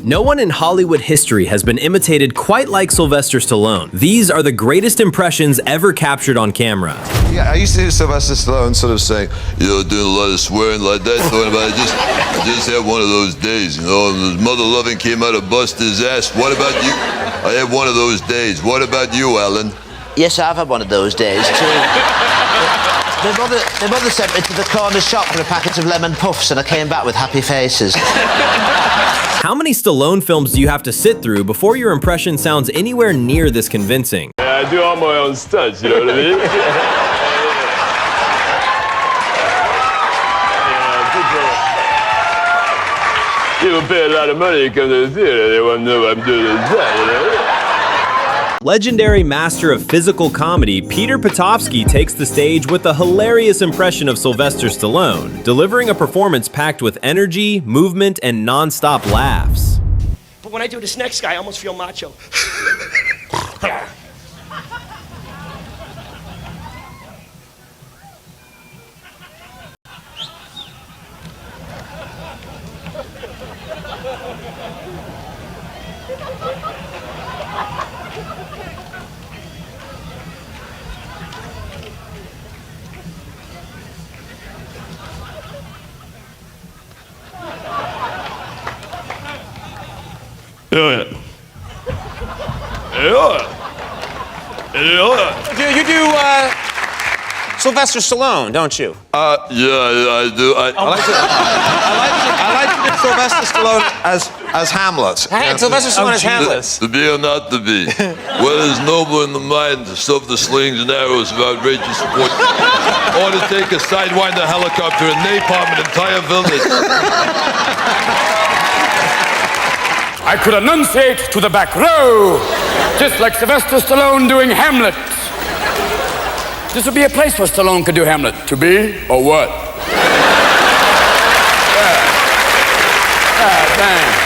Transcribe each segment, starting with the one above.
No one in Hollywood history has been imitated quite like Sylvester Stallone. These are the greatest impressions ever captured on camera. Yeah, I used to hear Sylvester Stallone sort of saying, you know, doing a lot of swearing like that, talking about I just had one of those days, you know, and his mother loving came out to bust his ass. What about you? I had one of those days. What about you, Alan? Yes, I've had one of those days too. My mother sent me to the corner shop for a packet of lemon puffs and I came back with happy faces. How many Stallone films do you have to sit through before your impression sounds anywhere near this convincing? Yeah, I do all my own stunts, you know what I mean? People pay a lot of money to come to the theater. They want to know what I'm doing inside, you know? Legendary master of physical comedy, Peter Potofsky takes the stage with a hilarious impression of Sylvester Stallone, delivering a performance packed with energy, movement, and non-stop laughs. But when I do this next guy, I almost feel macho. You do Sylvester Stallone, don't you? Yeah, I do. I like to do Sylvester Stallone as Hamlet. Sylvester Stallone as Hamlet. To be or not to be. What is noble in the mind to stuff the slings and arrows of outrageous sport, or to take a sidewinder helicopter and napalm an entire village. I could enunciate to the back row, just like Sylvester Stallone doing Hamlet. This would be a place where Stallone could do Hamlet. To be or what? Thanks.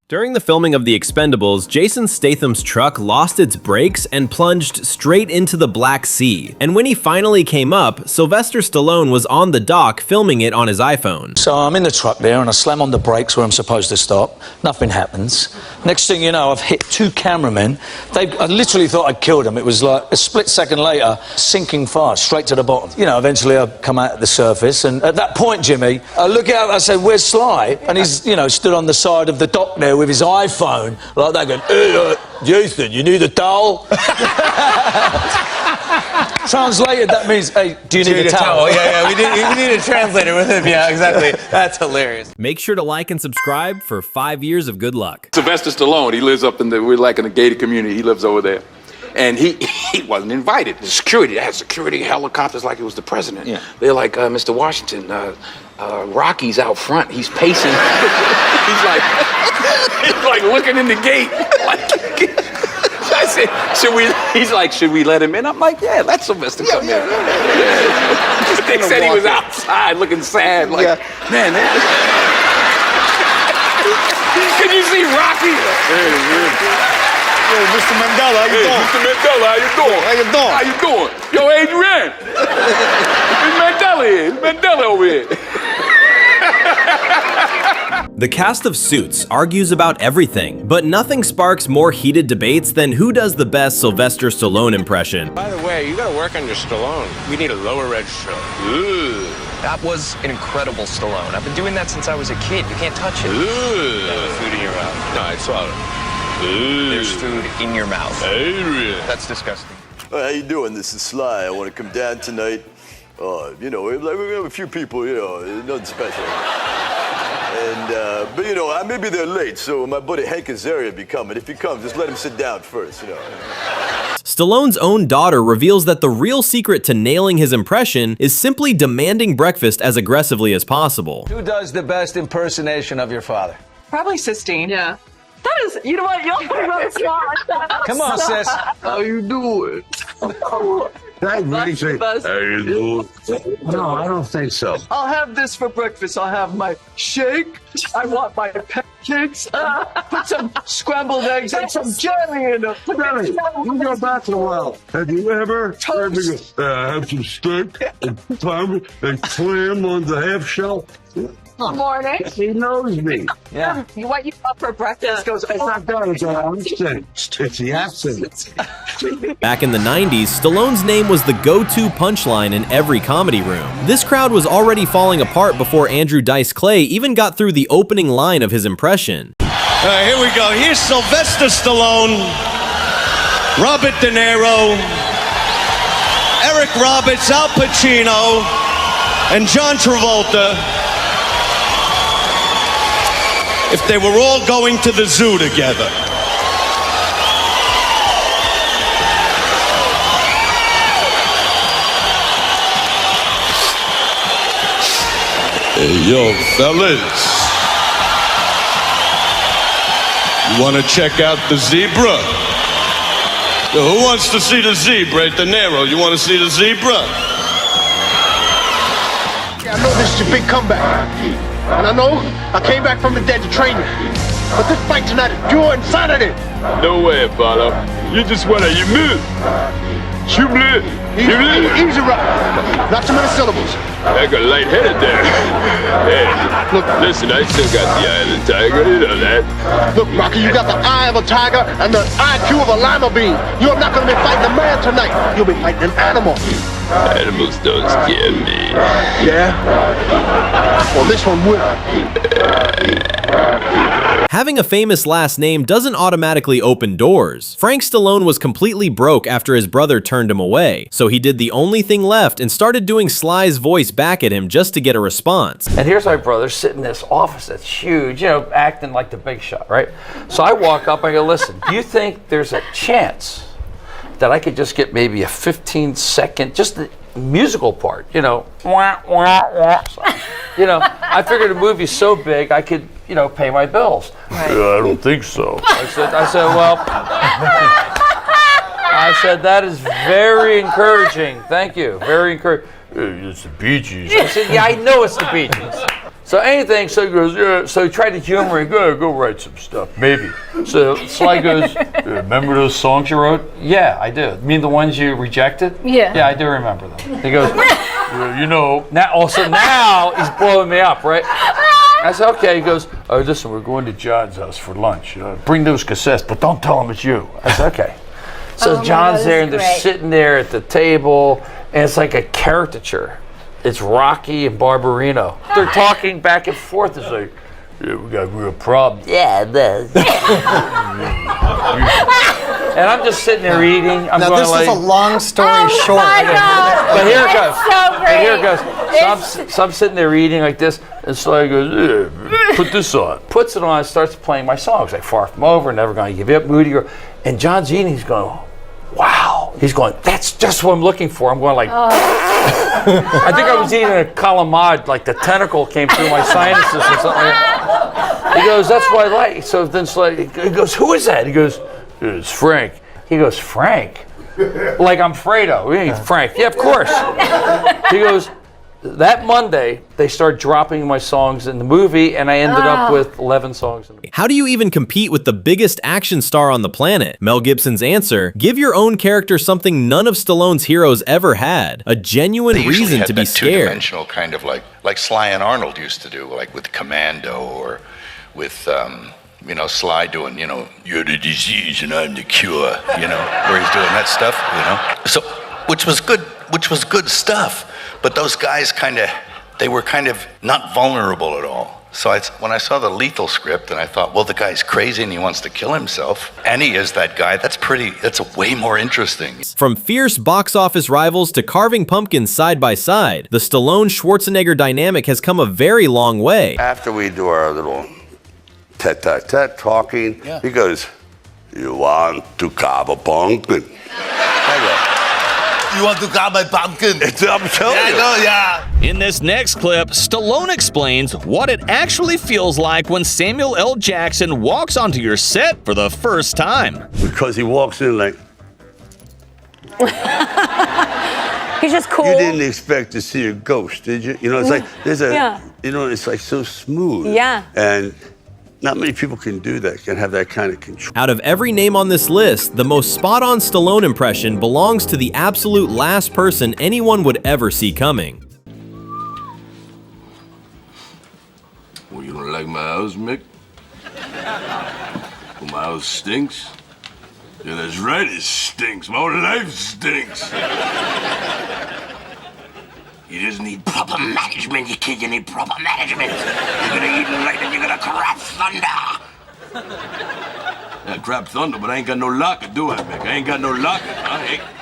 During the filming of The Expendables, Jason Statham's truck lost its brakes and plunged straight into the Black Sea. And when he finally came up, Sylvester Stallone was on the dock filming it on his iPhone. So I'm in the truck there and I slam on the brakes where I'm supposed to stop. Nothing happens. Next thing you know, I've hit two cameramen. I literally thought I'd killed them. It was like a split second later, sinking fast, straight to the bottom. You know, eventually I come out at the surface, and at that point, Jimmy, I look out, I said, where's Sly? And he's, you know, stood on the side of the dock there with his iPhone, like that, going, hey, Jason, you need a towel? Translated, that means, hey, do you need a towel? Yeah, we need a translator with him. Yeah, exactly. That's hilarious. Make sure to like and subscribe for 5 years of good luck. Sylvester Stallone, he lives up in we're like in a gated community. He lives over there. And he wasn't invited. The security, they had security helicopters like it was the president. Yeah. They're like, Mr. Washington, Rocky's out front. He's pacing. he's like looking in the gate. I said, he's like, should we let him in? I'm like, yeah, let Sylvester come in. Yeah. They said he was outside looking sad. Like, man. Can you see Rocky? Yo, Mr. Mandela, how you doing? Mr. Mandela, how you doing? How you doing? Yo, Adrian. It's Mandela here. It's Mandela over here. The cast of Suits argues about everything, but nothing sparks more heated debates than who does the best Sylvester Stallone impression. By the way, you gotta work on your Stallone. We need a lower register. Ooh. That was an incredible Stallone. I've been doing that since I was a kid. You can't touch it. Ooh. There's food in your mouth. No, I swallowed it. There's food in your mouth. Adrian. That's disgusting. How you doing? This is Sly. I want to come down tonight. You know, we have a few people, you know, nothing special. And, but you know, maybe they're late, so my buddy Hank Azaria will be coming. If he comes, just let him sit down first, you know. Stallone's own daughter reveals that the real secret to nailing his impression is simply demanding breakfast as aggressively as possible. Who does the best impersonation of your father? Probably Sistine. Yeah. That is, you know what, you'll put it on the spot like that. Come on, sis. How you doing? That really say, how you doing? No, I don't think so. I'll have this for breakfast. I'll have my shake. I want my pancakes. Put some scrambled eggs and some jelly in them. Jelly, you go back a while. Have you ever had to have some steak and clam on the half shell? Good morning. He knows me. Yeah. What you up for breakfast? Goes, it's not that, it's an accent. It's the accent. Back in the 90s, Stallone's name was the go-to punchline in every comedy room. This crowd was already falling apart before Andrew Dice Clay even got through the opening line of his impression. All right, here we go. Here's Sylvester Stallone, Robert De Niro, Eric Roberts, Al Pacino, and John Travolta. If they were all going to the zoo together. Hey, yo, fellas. You want to check out the zebra? Yo, who wants to see the zebra? De Niro, you want to see the zebra? I know this is your big comeback. And I know I came back from the dead to train you. But this fight tonight is pure insanity. No way, Apollo. You just wanna, you move. Easy rock. Not too many syllables. I got lightheaded there. Hey, look, listen, I still got the eye of the tiger, you know that. Look, Rocky, you got the eye of a tiger and the IQ of a lima bean. You're not gonna be fighting a man tonight. You'll be fighting an animal. Animals don't scare me. Yeah? Well, this one will. Having a famous last name doesn't automatically open doors. Frank Stallone was completely broke after his brother turned him away, so he did the only thing left and started doing Sly's voice back at him just to get a response. And here's my brother sitting in this office that's huge, you know, acting like the big shot, right? So I walk up and I go, listen, do you think there's a chance that I could just get maybe a 15-second, just the musical part, you know, wah, wah, wah. So, you know, I figured the movie's so big I could, you know, pay my bills. Right. I don't think so. I said, that is very encouraging. Thank you, very encouraging. It's the Bee Gees. I said, yeah, I know it's the Bee Gees. So anything, so he goes, yeah. So he tried to humor me, go write some stuff, maybe. So Sly goes, remember those songs you wrote? Yeah, I do. You mean the ones you rejected? Yeah. Yeah, I do remember them. He goes, you know, now he's blowing me up, right? I said, okay. He goes, oh, listen, we're going to John's house for lunch. Bring those cassettes, but don't tell him it's you. I said, okay. So John's there, and they're sitting there at the table, and it's like a caricature. It's Rocky and Barbarino. They're talking back and forth. It's like, yeah, we got real problems. Yeah, it does. And I'm just sitting there eating. I'm now going this like, is a long story short. My God. But here it goes. So great. But here it goes. So I'm sitting there eating like this, and Sly goes, yeah, put this on. Puts it on and starts playing my songs, like Far From Over, Never Gonna Give You Up, Moody. And John's eating, he's going, wow. He's going, that's just what I'm looking for. I'm going like, I think I was eating a calamari, like the tentacle came through my sinuses or something. He goes, that's what I like. So then Sly, he goes, who is that? He goes, it's Frank. He goes, Frank? Like I'm Fredo. Hey, Frank. Yeah, of course. He goes, that Monday, they start dropping my songs in the movie, and I ended up with 11 songs in the movie. How do you even compete with the biggest action star on the planet? Mel Gibson's answer, give your own character something none of Stallone's heroes ever had. A genuine reason to be scared. Two-dimensional kind of like Sly and Arnold used to do, like with Commando or with, you know, Sly doing, you know, you're the disease and I'm the cure, you know, where he's doing that stuff, you know. So, which was good stuff. But those guys they were kind of not vulnerable at all. So when I saw the Lethal script, and I thought, well, the guy's crazy and he wants to kill himself, and he is that guy, that's way more interesting. From fierce box office rivals to carving pumpkins side by side, the Stallone-Schwarzenegger dynamic has come a very long way. After we do our little tete-a-tete talking, he goes, you want to carve a pumpkin? You want to carve my pumpkin? I'm telling you. I know, yeah. In this next clip, Stallone explains what it actually feels like when Samuel L. Jackson walks onto your set for the first time. Because he walks in like... He's just cool. You didn't expect to see a ghost, did you? You know, it's like, you know, it's like so smooth. Yeah. And not many people can do that, can have that kind of control. Out of every name on this list, the most spot-on Stallone impression belongs to the absolute last person anyone would ever see coming. my house, Mick? Well, my house stinks? Yeah, that's right, it stinks. My whole life stinks. You just need proper management, you kid. You need proper management. You're gonna eat light and you're gonna crap thunder. Yeah, crap thunder, but I ain't got no locker, do I, Mick? I ain't got no locker, huh?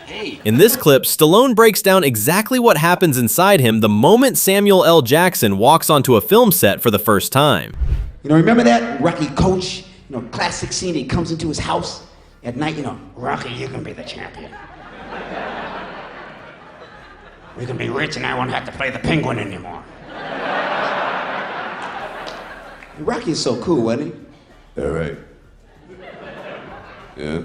Hey. In this clip, Stallone breaks down exactly what happens inside him the moment Samuel L. Jackson walks onto a film set for the first time. You know, remember that Rocky coach? You know, classic scene, he comes into his house at night, you know, Rocky, you can be the champion. We can be rich and I won't have to play the penguin anymore. Rocky is so cool, wasn't he? All right. Yeah.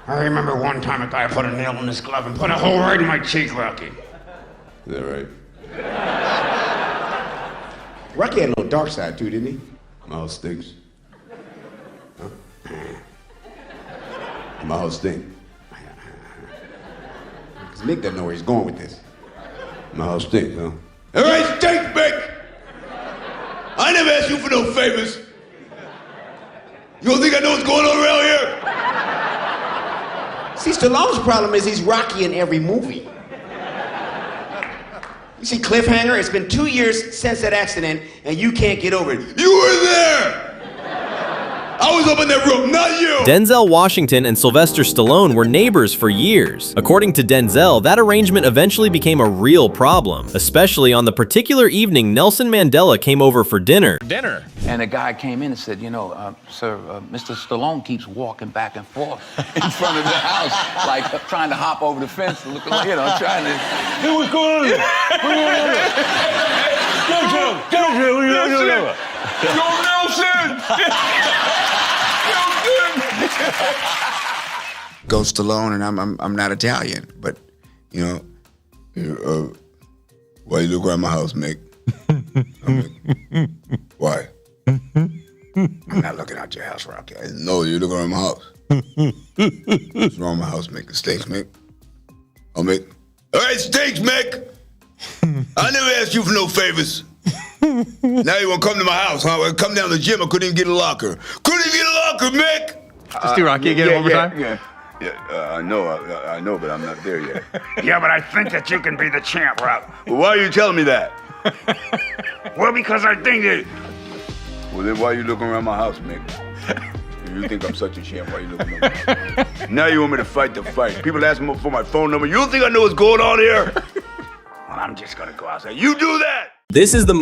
I remember one time a guy put a nail in his glove and put a hole right in my cheek, Rocky. Is that right? Rocky had a little dark side too, didn't he? My house stinks. Huh? My house stinks. Because Mick doesn't know where he's going with this. My house stinks, huh? All right, stinks, Mick! I never asked you for no favors. You don't think I know what's going on around here? See, Stallone's problem is he's Rocky in every movie. You see Cliffhanger? It's been 2 years since that accident, and you can't get over it. You were there! I was up in that room, not you! Denzel Washington and Sylvester Stallone were neighbors for years. According to Denzel, that arrangement eventually became a real problem, especially on the particular evening Nelson Mandela came over for dinner. And a guy came in and said, you know, sir, Mr. Stallone keeps walking back and forth in front of the house, like trying to hop over the fence, looking like, you know, trying to... Hey, what's going on here? What's going on here? Go, Nelson! Go Stallone, and I'm not Italian, but you know. Why you look around my house, Mick? Why? I'm not looking out your house, Rocky. No, you look around my house. What's wrong with my house, Mick? It stinks, Mick. Oh, Mick. All right, stinks, Mick. I never asked you for no favors. Now you want to come to my house, huh? Well, come down to the gym. I couldn't even get a locker. Couldn't even get a locker, Mick. Just do Rocky again one more time. Yeah, I know, but I'm not there yet. Yeah, but I think that you can be the champ, Rob. Well, why are you telling me that? Well, because I think that... Well, then why are you looking around my house, Mick? If you think I'm such a champ, why are you looking around my house? Now you want me to fight the fight. People ask me for my phone number. You don't think I know what's going on here? Well, I'm just gonna go outside. You do that! This is the moment